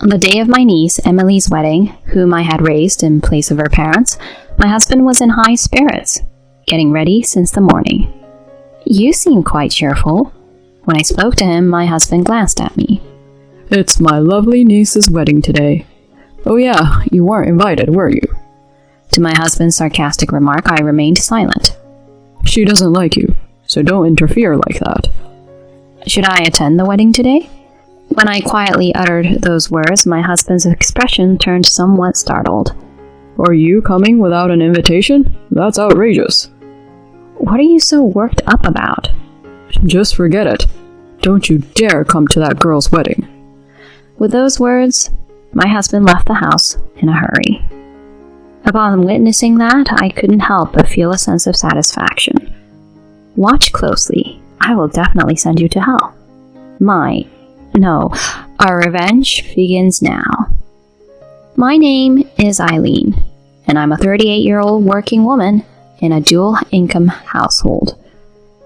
On the day of my niece Emily's wedding, whom I had raised in place of her parents, my husband was in high spirits, getting ready since the morning. "You seem quite cheerful." When I spoke to him, my husband glanced at me. "It's my lovely niece's wedding today. Oh yeah, you weren't invited, were you?" To my husband's sarcastic remark, I remained silent. "She doesn't like you, so don't interfere like that." Should I attend the wedding today? When I quietly uttered those words, my husband's expression turned somewhat startled. "Are you coming without an invitation? That's outrageous." "What are you so worked up about?" "Just forget it. Don't you dare come to that girl's wedding." With those words, my husband left the house in a hurry. Upon witnessing that, I couldn't help but feel a sense of satisfaction. Watch closely. I will definitely send you to hell. Our revenge begins now. My name is Eileen, and I'm a 38-year-old working woman in a dual-income household.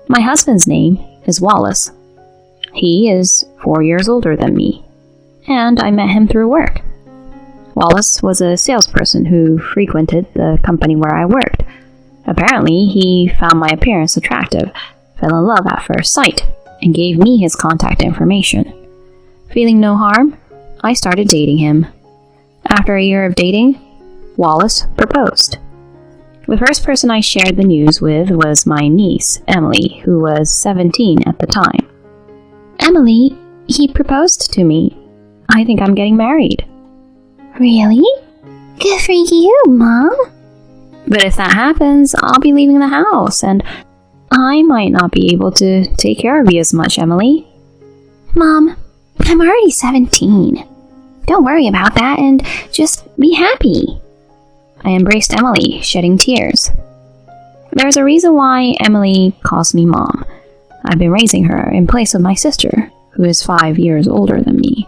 My husband's name is Wallace. He is 4 years older than me, and I met him through work. Wallace was a salesperson who frequented the company where I worked. Apparently, he found my appearance attractive, fell in love at first sight, and gave me his contact information. Feeling no harm, I started dating him. After a year of dating, Wallace proposed. The first person I shared the news with was my niece, Emily, who was 17 at the time. "Emily, he proposed to me. I think I'm getting married." "Really? Good for you, Mom." "But if that happens, I'll be leaving the house, and I might not be able to take care of you as much, Emily." "Mom, I'm already 17. Don't worry about that and just be happy." I embraced Emily, shedding tears. There's a reason why Emily calls me Mom. I've been raising her in place of my sister, who is 5 years older than me.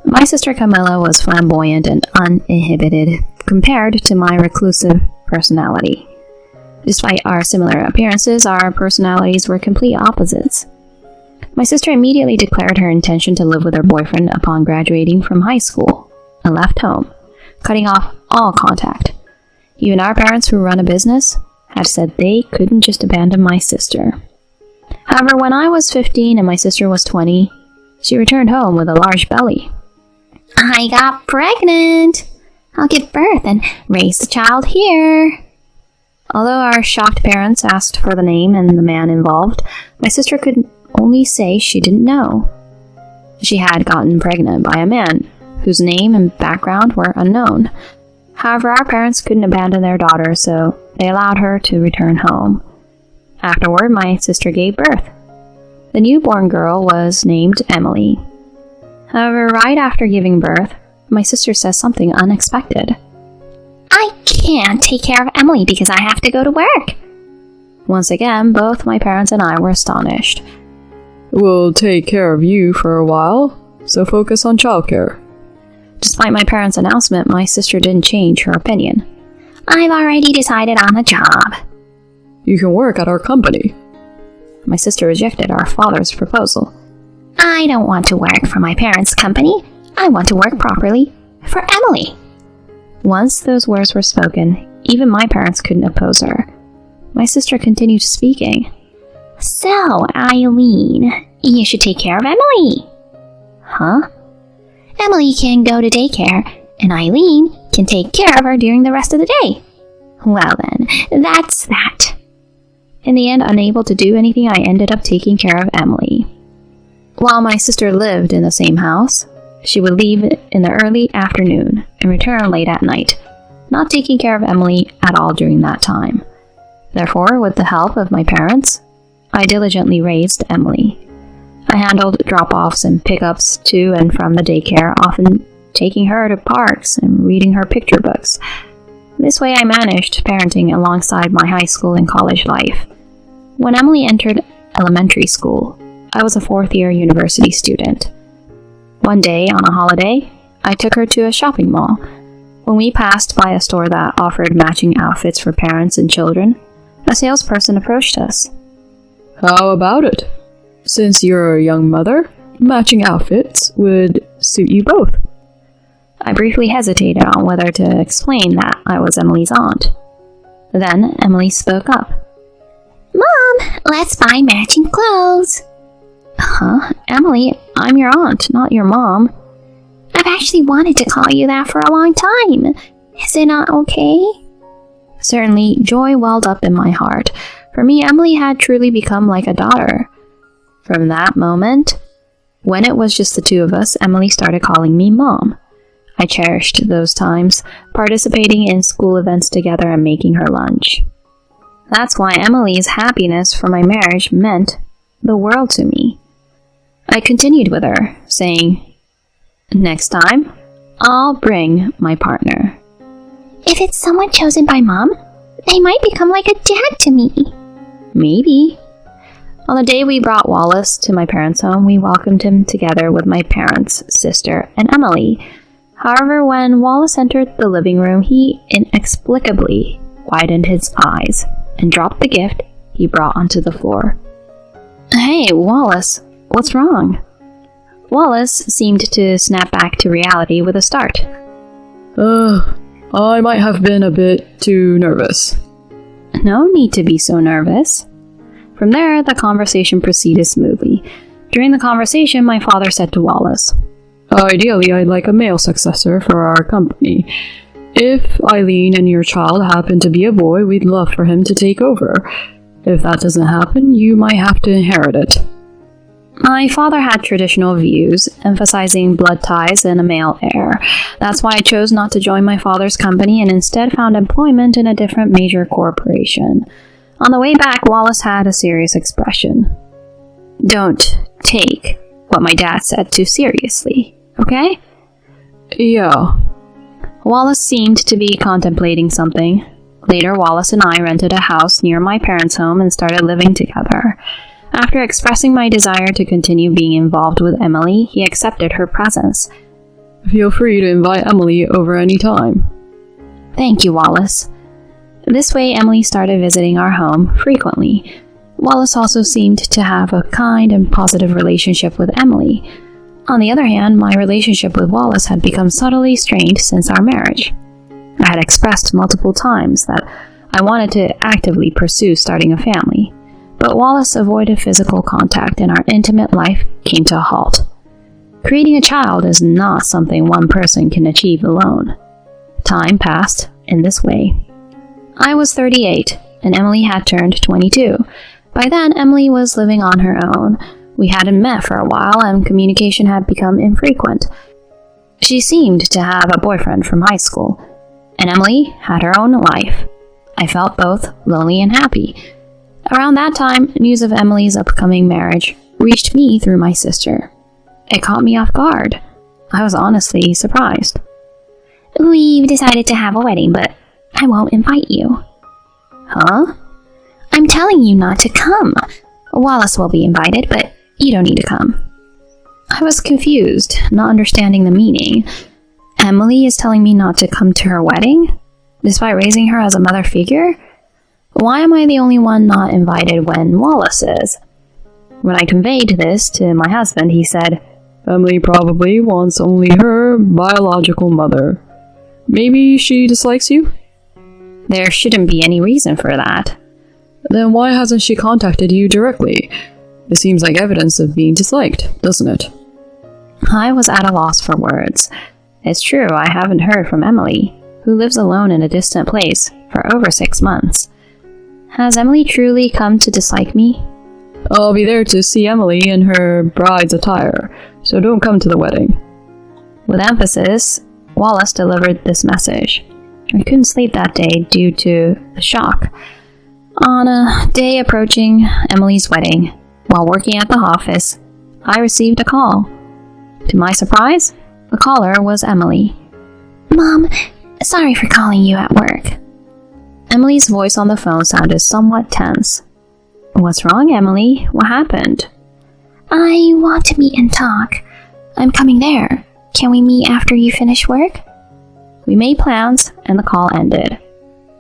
My sister Camilla was flamboyant and uninhibited compared to my reclusive personality. Despite our similar appearances, our personalities were complete opposites. My sister immediately declared her intention to live with her boyfriend upon graduating from high school and left home, cutting off all contact. Even our parents, who run a business, had said they couldn't just abandon my sister. However, when I was 15 and my sister was 20, she returned home with a large belly. "I got pregnant. I'll give birth and raise the child here." Although our shocked parents asked for the name and the man involved, my sister could only say she didn't know. She had gotten pregnant by a man whose name and background were unknown. However, our parents couldn't abandon their daughter, so they allowed her to return home. Afterward, my sister gave birth. The newborn girl was named Emily. However, right after giving birth, my sister says something unexpected. "I can't take care of Emily because I have to go to work." Once again, both my parents and I were astonished. "We'll take care of you for a while, so focus on childcare." Despite my parents' announcement, my sister didn't change her opinion. "I've already decided on a job." "You can work at our company." My sister rejected our father's proposal. "I don't want to work for my parents' company. I want to work properly for Emily." Once those words were spoken, even my parents couldn't oppose her. My sister continued speaking. "So, Eileen, you should take care of Emily." "Huh?" "Emily can go to daycare, and Eileen can take care of her during the rest of the day." "Well then, that's that." In the end, unable to do anything, I ended up taking care of Emily. While my sister lived in the same house, she would leave in the early afternoon and return late at night, not taking care of Emily at all during that time. Therefore, with the help of my parents, I diligently raised Emily. I handled drop-offs and pickups to and from the daycare, often taking her to parks and reading her picture books. This way I managed parenting alongside my high school and college life. When Emily entered elementary school, I was a fourth-year university student. One day, on a holiday, I took her to a shopping mall. When we passed by a store that offered matching outfits for parents and children, a salesperson approached us. "How about it? Since you're a young mother, matching outfits would suit you both." I briefly hesitated on whether to explain that I was Emily's aunt. Then Emily spoke up. Mom, let's buy matching clothes. Huh? Emily, I'm your aunt, not your mom. I've actually wanted to call you that for a long time. Is it not okay? Certainly, joy welled up in my heart. For me, Emily had truly become like a daughter. From that moment, when it was just the two of us, Emily started calling me Mom. I cherished those times, participating in school events together and making her lunch. That's why Emily's happiness for my marriage meant the world to me. I continued with her, saying, "Next time, I'll bring my partner." If it's someone chosen by Mom, they might become like a dad to me. Maybe. On the day we brought Wallace to my parents' home, we welcomed him together with my parents, sister, and Emily. However, when Wallace entered the living room, he inexplicably widened his eyes and dropped the gift he brought onto the floor. "Hey, Wallace, what's wrong?" Wallace seemed to snap back to reality with a start. I might have been a bit too nervous. No need to be so nervous. From there, the conversation proceeded smoothly. During the conversation, my father said to Wallace, Ideally, I'd like a male successor for our company. If Eileen and your child happen to be a boy, we'd love for him to take over. If that doesn't happen, you might have to inherit it. My father had traditional views, emphasizing blood ties and a male heir. That's why I chose not to join my father's company and instead found employment in a different major corporation. On the way back, Wallace had a serious expression. "Don't take what my dad said too seriously, okay?" Yeah. Wallace seemed to be contemplating something. Later, Wallace and I rented a house near my parents' home and started living together. After expressing my desire to continue being involved with Emily, he accepted her presence. Feel free to invite Emily over any time. Thank you, Wallace. This way, Emily started visiting our home frequently. Wallace also seemed to have a kind and positive relationship with Emily. On the other hand, my relationship with Wallace had become subtly strained since our marriage. I had expressed multiple times that I wanted to actively pursue starting a family, but Wallace avoided physical contact and our intimate life came to a halt. Creating a child is not something one person can achieve alone. Time passed in this way. I was 38, and Emily had turned 22. By then, Emily was living on her own. We hadn't met for a while, and communication had become infrequent. She seemed to have a boyfriend from high school, and Emily had her own life. I felt both lonely and happy. Around that time, news of Emily's upcoming marriage reached me through my sister. It caught me off guard. I was honestly surprised. We've decided to have a wedding, but I won't invite you. Huh? I'm telling you not to come. Wallace will be invited, but you don't need to come. I was confused, not understanding the meaning. Emily is telling me not to come to her wedding, despite raising her as a mother figure? Why am I the only one not invited when Wallace is? When I conveyed this to my husband, he said, Emily probably wants only her biological mother. Maybe she dislikes you? There shouldn't be any reason for that. Then why hasn't she contacted you directly? It seems like evidence of being disliked, doesn't it? I was at a loss for words. It's true, I haven't heard from Emily, who lives alone in a distant place, for over 6 months. Has Emily truly come to dislike me? I'll be there to see Emily in her bride's attire, so don't come to the wedding. With emphasis, Wallace delivered this message. I couldn't sleep that day due to the shock. On a day approaching Emily's wedding, while working at the office, I received a call. To my surprise, the caller was Emily. Mom, sorry for calling you at work. Emily's voice on the phone sounded somewhat tense. What's wrong, Emily? What happened? I want to meet and talk. I'm coming there. Can we meet after you finish work? We made plans, and the call ended.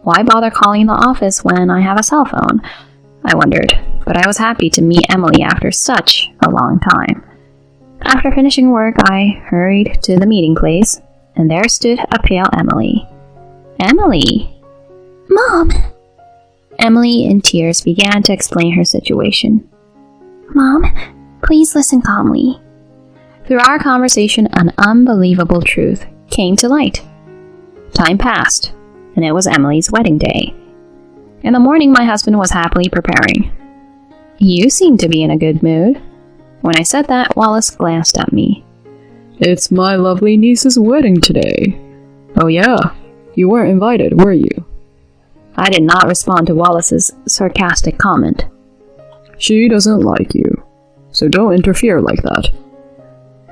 Why bother calling the office when I have a cell phone? I wondered, but I was happy to meet Emily after such a long time. After finishing work, I hurried to the meeting place. and there stood a pale Emily. Emily! Mom! Emily, in tears, began to explain her situation. Mom, please listen calmly. Through our conversation, an unbelievable truth came to light. Time passed, and it was Emily's wedding day. In the morning, my husband was happily preparing. You seem to be in a good mood. When I said that, Wallace glanced at me. It's my lovely niece's wedding today. Oh yeah, you weren't invited, were you? I did not respond to Wallace's sarcastic comment. She doesn't like you, so don't interfere like that.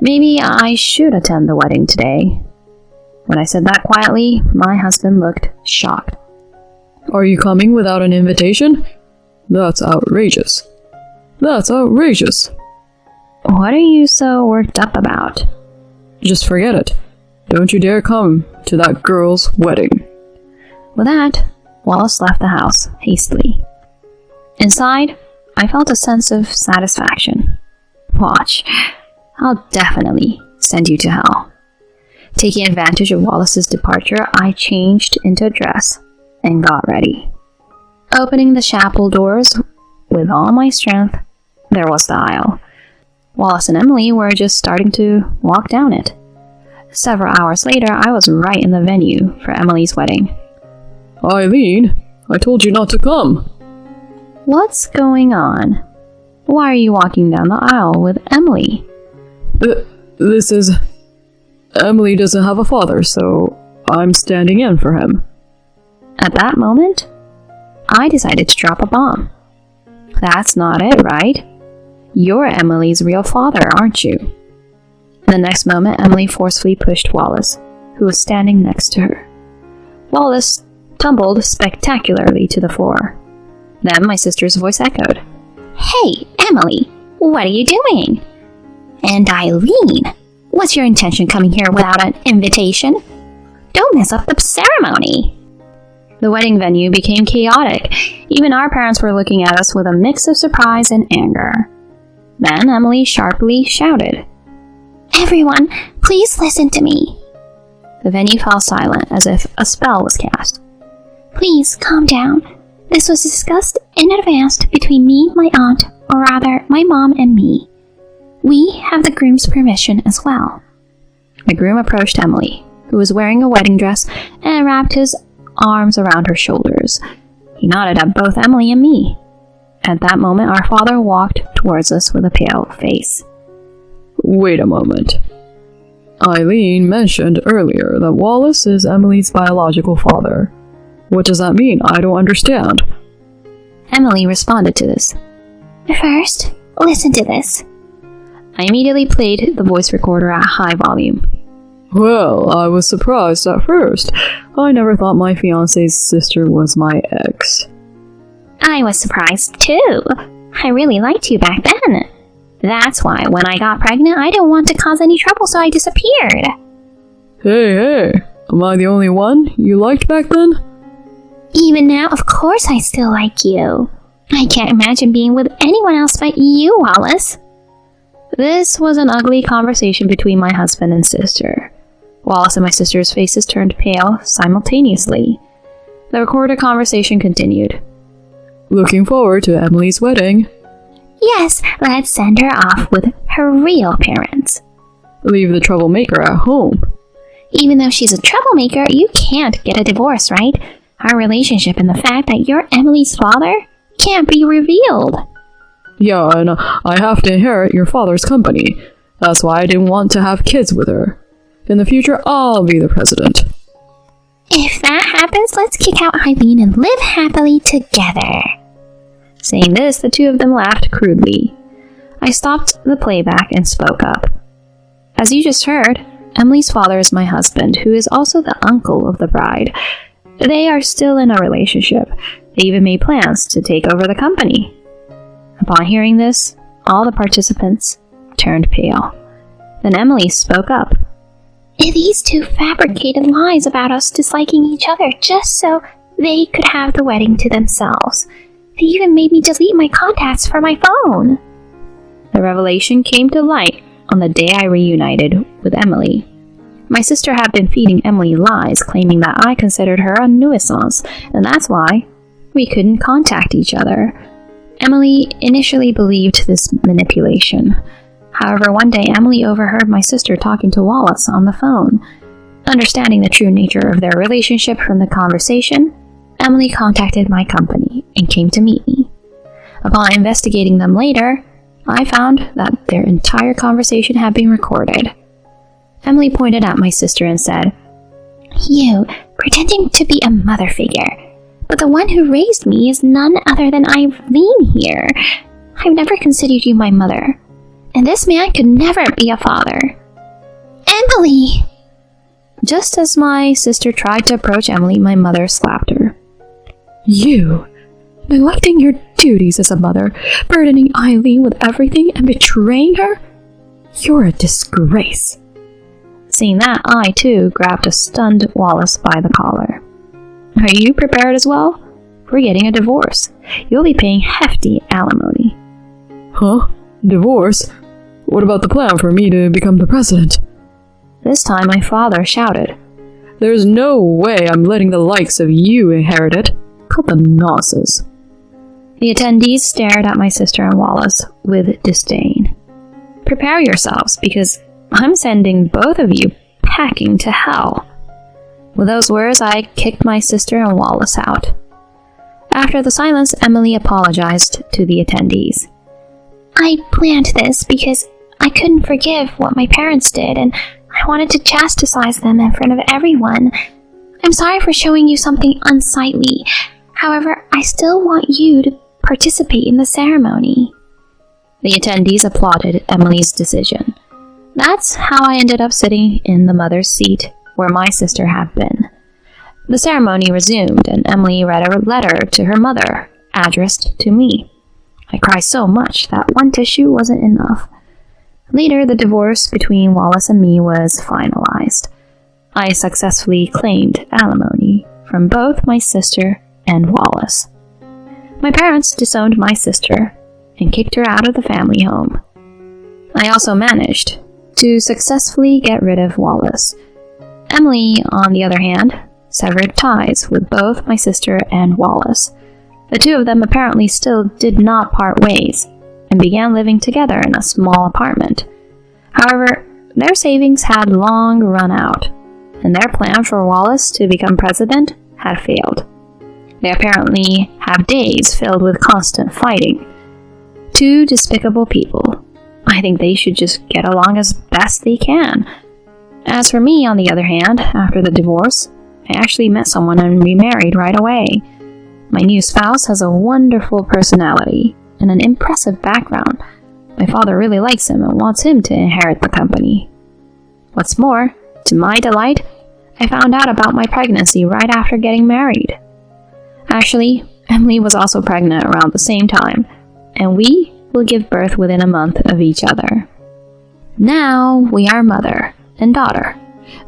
Maybe I should attend the wedding today. When I said that quietly, my husband looked shocked. Are you coming without an invitation? That's outrageous. That's outrageous. What are you so worked up about? Just forget it. Don't you dare come to that girl's wedding. With that, Wallace left the house hastily. Inside, I felt a sense of satisfaction. Watch, I'll definitely send you to hell. Taking advantage of Wallace's departure, I changed into a dress and got ready. Opening the chapel doors with all my strength, there was the aisle. Wallace and Emily were just starting to walk down it. Several hours later, I was right in the venue for Emily's wedding. Eileen, I told you not to come. What's going on? Why are you walking down the aisle with Emily? This is... Emily doesn't have a father, so I'm standing in for him. At that moment, I decided to drop a bomb. That's not it, right? You're Emily's real father, aren't you? The next moment, Emily forcefully pushed Wallace, who was standing next to her. Wallace tumbled spectacularly to the floor. Then my sister's voice echoed. Hey, Emily, what are you doing? And Eileen, what's your intention coming here without an invitation? Don't mess up the ceremony. The wedding venue became chaotic. Even our parents were looking at us with a mix of surprise and anger. Then Emily sharply shouted, Everyone, please listen to me. The venue fell silent as if a spell was cast. Please calm down. This was discussed in advance between me, my aunt, or rather, my mom and me. We have the groom's permission as well. The groom approached Emily, who was wearing a wedding dress, and wrapped his arms around her shoulders. He nodded at both Emily and me. At that moment, our father walked towards us with a pale face. Wait a moment. Eileen mentioned earlier that Wallace is Emily's biological father. What does that mean? I don't understand. Emily responded to this. First, listen to this. I immediately played the voice recorder at high volume. Well, I was surprised at first. I never thought my fiancé's sister was my ex. I was surprised too. I really liked you back then. That's why when I got pregnant, I didn't want to cause any trouble, so I disappeared. Hey, am I the only one you liked back then? Even now, of course I still like you. I can't imagine being with anyone else but you, Wallace. This was an ugly conversation between my husband and sister. Wallace and my sister's faces turned pale simultaneously. The recorded conversation continued. Looking forward to Emily's wedding. Yes, let's send her off with her real parents. Leave the troublemaker at home. Even though she's a troublemaker, you can't get a divorce, right? Our relationship and the fact that you're Emily's father can't be revealed. Yeah, and I have to inherit your father's company. That's why I didn't want to have kids with her. In the future, I'll be the president. If that happens, let's kick out Eileen and live happily together. Saying this, the two of them laughed crudely. I stopped the playback and spoke up. As you just heard, Emily's father is my husband, who is also the uncle of the bride. They are still in a relationship. They even made plans to take over the company. Upon hearing this, all the participants turned pale. Then Emily spoke up. These two fabricated lies about us disliking each other just so they could have the wedding to themselves. They even made me delete my contacts from my phone. The revelation came to light on the day I reunited with Emily. My sister had been feeding Emily lies, claiming that I considered her a nuisance, and that's why we couldn't contact each other. Emily initially believed this manipulation. However, one day Emily overheard my sister talking to Wallace on the phone. Understanding the true nature of their relationship from the conversation, Emily contacted my company and came to meet me. Upon investigating them later, I found that their entire conversation had been recorded. Emily pointed at my sister and said, "You, pretending to be a mother figure. But the one who raised me is none other than Eileen here. I've never considered you my mother. And this man could never be a father." "Emily!" Just as my sister tried to approach Emily, my mother slapped her. You, neglecting your duties as a mother, burdening Eileen with everything and betraying her? You're a disgrace. Seeing that, I too grabbed a stunned Wallace by the collar. Are you prepared as well? We're getting a divorce. You'll be paying hefty alimony. Huh? Divorce? What about the plan for me to become the president? This time my father shouted, There's no way I'm letting the likes of you inherit it. Cut the nonsense. The attendees stared at my sister and Wallace with disdain. Prepare yourselves, because I'm sending both of you packing to hell. With those words, I kicked my sister and Wallace out. After the silence, Emily apologized to the attendees. "I planned this because I couldn't forgive what my parents did, and I wanted to chastise them in front of everyone. I'm sorry for showing you something unsightly. However, I still want you to participate in the ceremony." The attendees applauded Emily's decision. That's how I ended up sitting in the mother's seat where my sister had been. The ceremony resumed, and Emily read a letter to her mother, addressed to me. I cried so much that one tissue wasn't enough. Later, the divorce between Wallace and me was finalized. I successfully claimed alimony from both my sister and Wallace. My parents disowned my sister and kicked her out of the family home. I also managed to successfully get rid of Wallace. Emily, on the other hand, severed ties with both my sister and Wallace. The two of them apparently still did not part ways and began living together in a small apartment. However, their savings had long run out, and their plan for Wallace to become president had failed. They apparently have days filled with constant fighting. Two despicable people. I think they should just get along as best they can. As for me, on the other hand, after the divorce, I actually met someone and remarried right away. My new spouse has a wonderful personality and an impressive background. My father really likes him and wants him to inherit the company. What's more, to my delight, I found out about my pregnancy right after getting married. Actually, Emily was also pregnant around the same time, and we will give birth within a month of each other. Now we are mother and daughter,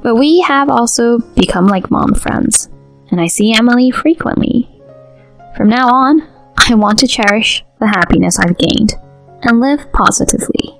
but we have also become like mom friends, and I see Emily frequently. From now on, I want to cherish the happiness I've gained and live positively.